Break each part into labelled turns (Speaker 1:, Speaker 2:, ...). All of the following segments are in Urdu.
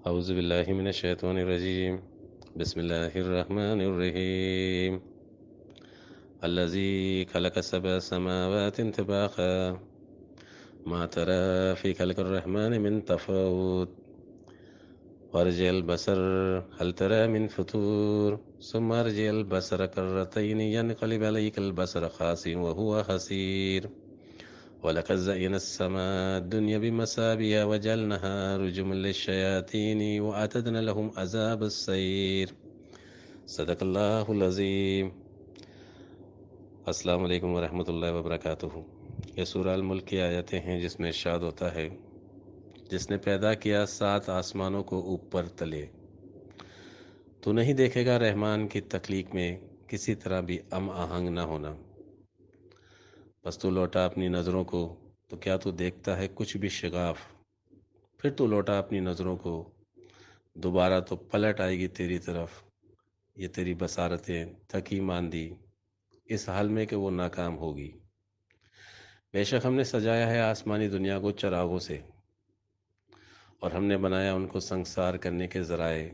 Speaker 1: اعوذ باللہ من الشیطان الرجیم بسم اللہ الرحمن الرحیم الذی خلق سبع سماوات طباقا ما ترى في خلق الرحمن من تفاوت وارجع البصر هل ترى من فطور ثم ارجع البصر كرتين ينقلب عليك البصر خاسئا وهو حسير ولقد زينا السماء الدنيا بمصابيح وجعلناها رجوما للشياطين وأعتدنا لهم عذاب السعير صدق اللہ العظیم۔ السلام علیکم ورحمۃ اللہ وبرکاتہ۔ یہ سورہ الملک کی آیتیں ہیں جس میں ارشاد ہوتا ہے، جس نے پیدا کیا 7 آسمانوں کو اوپر تلے، تو نہیں دیکھے گا رحمان کی تخلیق میں کسی طرح بھی آہنگ نہ ہونا۔ بس تو لوٹا اپنی نظروں کو، تو کیا تو دیکھتا ہے کچھ بھی شگاف؟ پھر تو لوٹا اپنی نظروں کو، دوبارہ تو پلٹ آئے گی تیری طرف یہ تیری بصارتیں تھکی ماندی، اس حال میں کہ وہ ناکام ہوگی۔ بے شک ہم نے سجایا ہے آسمانی دنیا کو چراغوں سے، اور ہم نے بنایا ان کو سنگسار کرنے کے ذرائع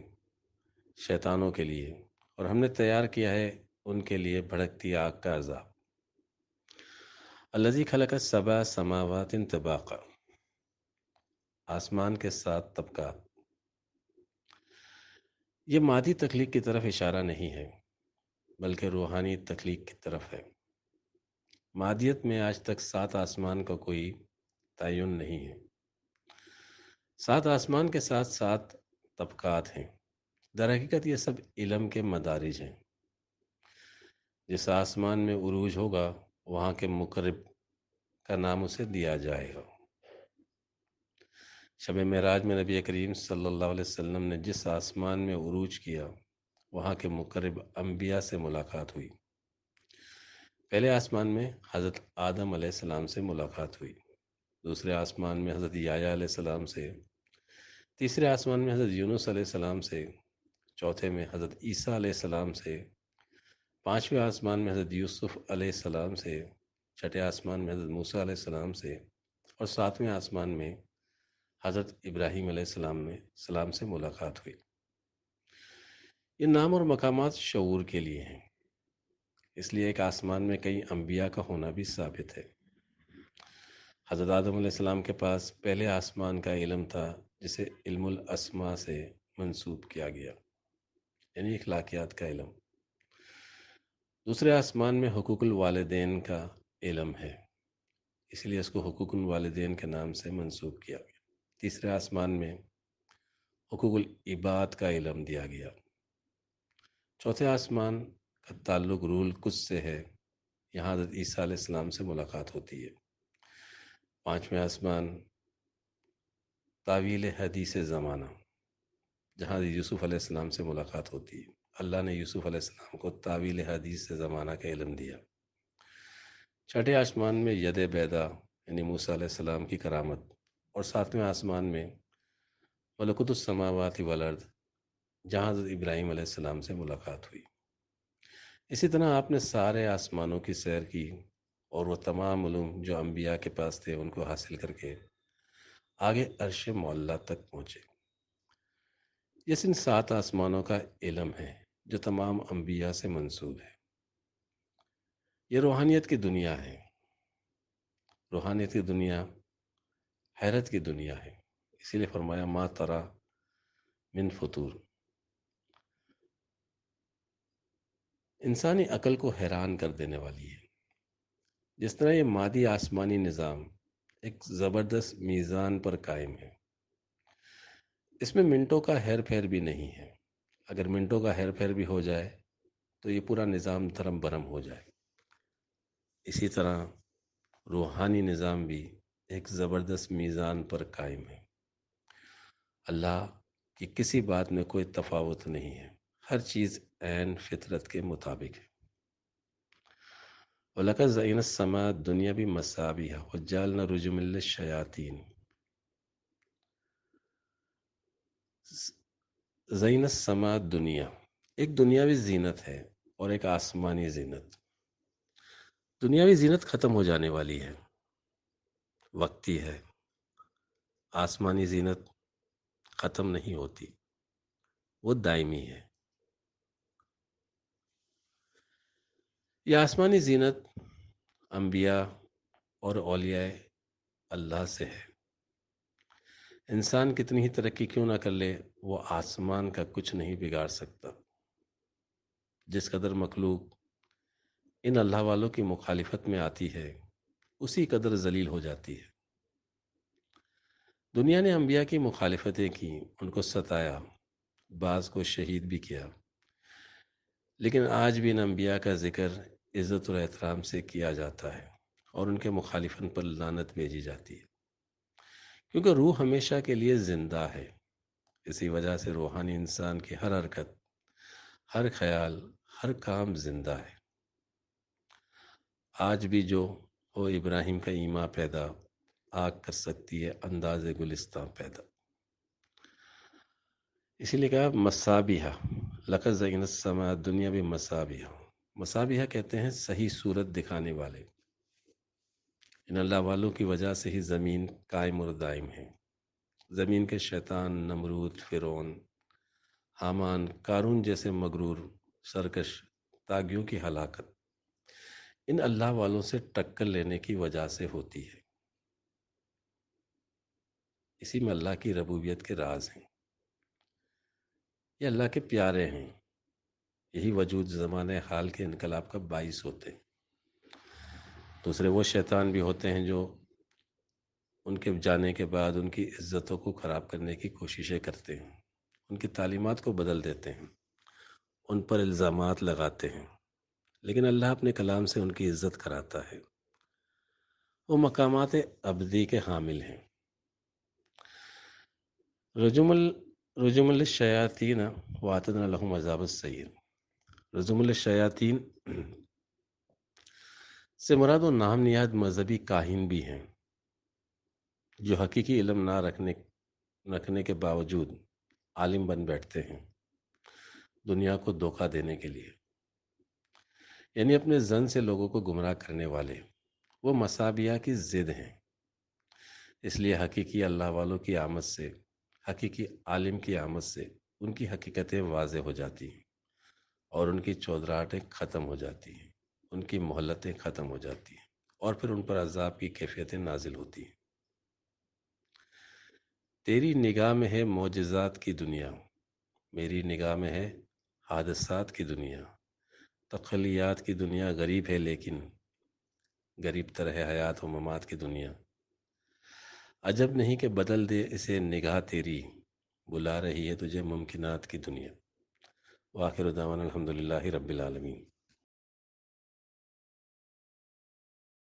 Speaker 1: شیطانوں کے لیے، اور ہم نے تیار کیا ہے ان کے لیے بھڑکتی آگ کا عذاب۔ الذی خلق السبع سماوات طباقا، آسمان کے 7 طبقات۔ یہ مادی تخلیق کی طرف اشارہ نہیں ہے، بلکہ روحانی تخلیق کی طرف ہے۔ مادیت میں آج تک 7 آسمان کا کوئی تعین نہیں ہے۔ 7 آسمان کے ساتھ 7 طبقات ہیں۔ در حقیقت یہ سب علم کے مدارج ہیں۔ جس آسمان میں عروج ہوگا وہاں کے مقرب کا نام اسے دیا جائے گا۔ شب معراج میں نبی کریم صلی اللہ علیہ وسلم نے جس آسمان میں عروج کیا وہاں کے مقرب انبیاء سے ملاقات ہوئی۔ پہلے آسمان میں حضرت آدم علیہ السلام سے ملاقات ہوئی، دوسرے آسمان میں حضرت یحییٰ علیہ السلام سے، تیسرے آسمان میں حضرت یونس علیہ السلام سے، چوتھے میں حضرت عیسیٰ علیہ السلام سے، پانچویں آسمان میں حضرت یوسف علیہ السلام سے، چھٹے آسمان میں حضرت موسیٰ علیہ السلام سے، اور ساتویں آسمان میں حضرت ابراہیم علیہ السلام سے ملاقات ہوئی۔ یہ نام اور مقامات شعور کے لیے ہیں، اس لیے ایک آسمان میں کئی انبیاء کا ہونا بھی ثابت ہے۔ حضرت آدم علیہ السلام کے پاس پہلے آسمان کا علم تھا جسے علم الاسماء سے منسوب کیا گیا، یعنی اخلاقیات کا علم۔ دوسرے آسمان میں حقوق الوالدین کا علم ہے، اس لیے اس کو حقوق الوالدین کے نام سے منسوب کیا گیا۔ تیسرے آسمان میں حقوق العباد کا علم دیا گیا۔ چوتھے آسمان کا تعلق روح القدس سے ہے، یہاں حضرت عیسیٰ علیہ السلام سے ملاقات ہوتی ہے۔ پانچویں آسمان تعویل حدیث زمانہ، جہاں حضرت یوسف علیہ السلام سے ملاقات ہوتی ہے۔ اللہ نے یوسف علیہ السلام کو تعویل حدیث زمانہ کا علم دیا۔ چھٹے آسمان میں ید بیدا یعنی موسیٰ علیہ السلام کی کرامت، اور ساتویں آسمان میں ملکوت السماوات والارض، جہاں حضرت ابراہیم علیہ السلام سے ملاقات ہوئی۔ اسی طرح آپ نے سارے آسمانوں کی سیر کی اور وہ تمام علوم جو انبیاء کے پاس تھے ان کو حاصل کر کے آگے عرش معلیٰ تک پہنچے۔ یہ ان 7 آسمانوں کا علم ہے جو تمام انبیاء سے منسوب ہے۔ یہ روحانیت کی دنیا ہے۔ روحانیت کی دنیا حیرت کی دنیا ہے، اسی لیے فرمایا ما ترى من فطور۔ انسانی عقل کو حیران کر دینے والی ہے۔ جس طرح یہ مادی آسمانی نظام ایک زبردست میزان پر قائم ہے، اس میں منٹوں کا ہیر پھیر بھی نہیں ہے۔ اگر منٹوں کا ہیر پھیر بھی ہو جائے تو یہ پورا نظام دھرم برم ہو جائے۔ اسی طرح روحانی نظام بھی ایک زبردست میزان پر قائم ہے۔ اللہ کی کسی بات میں کوئی تفاوت نہیں ہے، ہر چیز عین فطرت کے مطابق ہے۔ وَلَقَدْ زَيَّنَّا السَّمَاءَ الدُّنْيَا بِمَصَابِيحَ وَجَعَلْنَا رُجُومًا لِلشَّيَاطِينِ۔ زَيَّنَّا السَّمَاءَ الدُّنْيَا ایک دنیاوی زینت ہے اور ایک آسمانی زینت۔ دنیاوی زینت ختم ہو جانے والی ہے، وقتی ہے۔ آسمانی زینت ختم نہیں ہوتی، وہ دائمی ہے۔ یہ آسمانی زینت انبیاء اور اولیاء اللہ سے ہے۔ انسان کتنی ہی ترقی کیوں نہ کر لے، وہ آسمان کا کچھ نہیں بگاڑ سکتا۔ جس قدر مخلوق ان اللہ والوں کی مخالفت میں آتی ہے، اسی قدر ذلیل ہو جاتی ہے۔ دنیا نے انبیاء کی مخالفتیں کی، ان کو ستایا، بعض کو شہید بھی کیا، لیکن آج بھی ان انبیاء کا ذکر عزت اور احترام سے کیا جاتا ہے اور ان کے مخالفن پر لعنت بھیجی جاتی ہے، کیونکہ روح ہمیشہ کے لیے زندہ ہے۔ اسی وجہ سے روحانی انسان کی ہر حرکت، ہر خیال، ہر کام زندہ ہے۔ آج بھی جو ہو ابراہیم کا ایمان پیدا، آگ کر سکتی ہے انداز گلستاں پیدا۔ اسی لیے کہا مصابیحہ، لقد زینا السماء دنیا بھی مصابیحہ۔ مصابیحہ کہتے ہیں صحیح صورت دکھانے والے۔ ان اللہ والوں کی وجہ سے ہی زمین قائم اور دائم ہے۔ زمین کے شیطان، نمرود، فرعون، حامان، قارون جیسے مغرور سرکش طاغیوں کی ہلاکت ان اللہ والوں سے ٹکر لینے کی وجہ سے ہوتی ہے۔ اسی میں اللہ کی ربوبیت کے راز ہیں۔ یہ اللہ کے پیارے ہیں، یہی وجود زمانے حال کے انقلاب کا باعث ہوتے ہیں۔ دوسرے وہ شیطان بھی ہوتے ہیں جو ان کے جانے کے بعد ان کی عزتوں کو خراب کرنے کی کوششیں کرتے ہیں، ان کی تعلیمات کو بدل دیتے ہیں، ان پر الزامات لگاتے ہیں، لیکن اللہ اپنے کلام سے ان کی عزت کراتا ہے۔ وہ مقامات ابدی کے حامل ہیں۔ رجم الشیاطین واعتدنا لهم عذاب السعیر۔ رجم الشیاطین سے مراد و نام نیاد مذہبی کاہن بھی ہیں جو حقیقی علم نہ رکھنے کے باوجود عالم بن بیٹھتے ہیں دنیا کو دھوکہ دینے کے لیے، یعنی اپنے زن سے لوگوں کو گمراہ کرنے والے۔ وہ مصابیح کی ضد ہیں۔ اس لیے حقیقی اللہ والوں کی آمد سے، حقیقی عالم کی آمد سے ان کی حقیقتیں واضح ہو جاتی ہیں اور ان کی چودراہٹیں ختم ہو جاتی ہیں، ان کی مہلتیں ختم ہو جاتی ہیں اور پھر ان پر عذاب کی کیفیتیں نازل ہوتی ہیں۔ تیری نگاہ میں ہے معجزات کی دنیا، میری نگاہ میں ہے حادثات کی دنیا۔ تخلیات کی دنیا غریب ہے، لیکن غریب تر ہے حیات و ممات کی دنیا۔ عجب نہیں کہ بدل دے اسے نگاہ تیری، بلا رہی ہے تجھے ممکنات کی دنیا۔ وآخر دعوانا الحمدللہ رب العالمین۔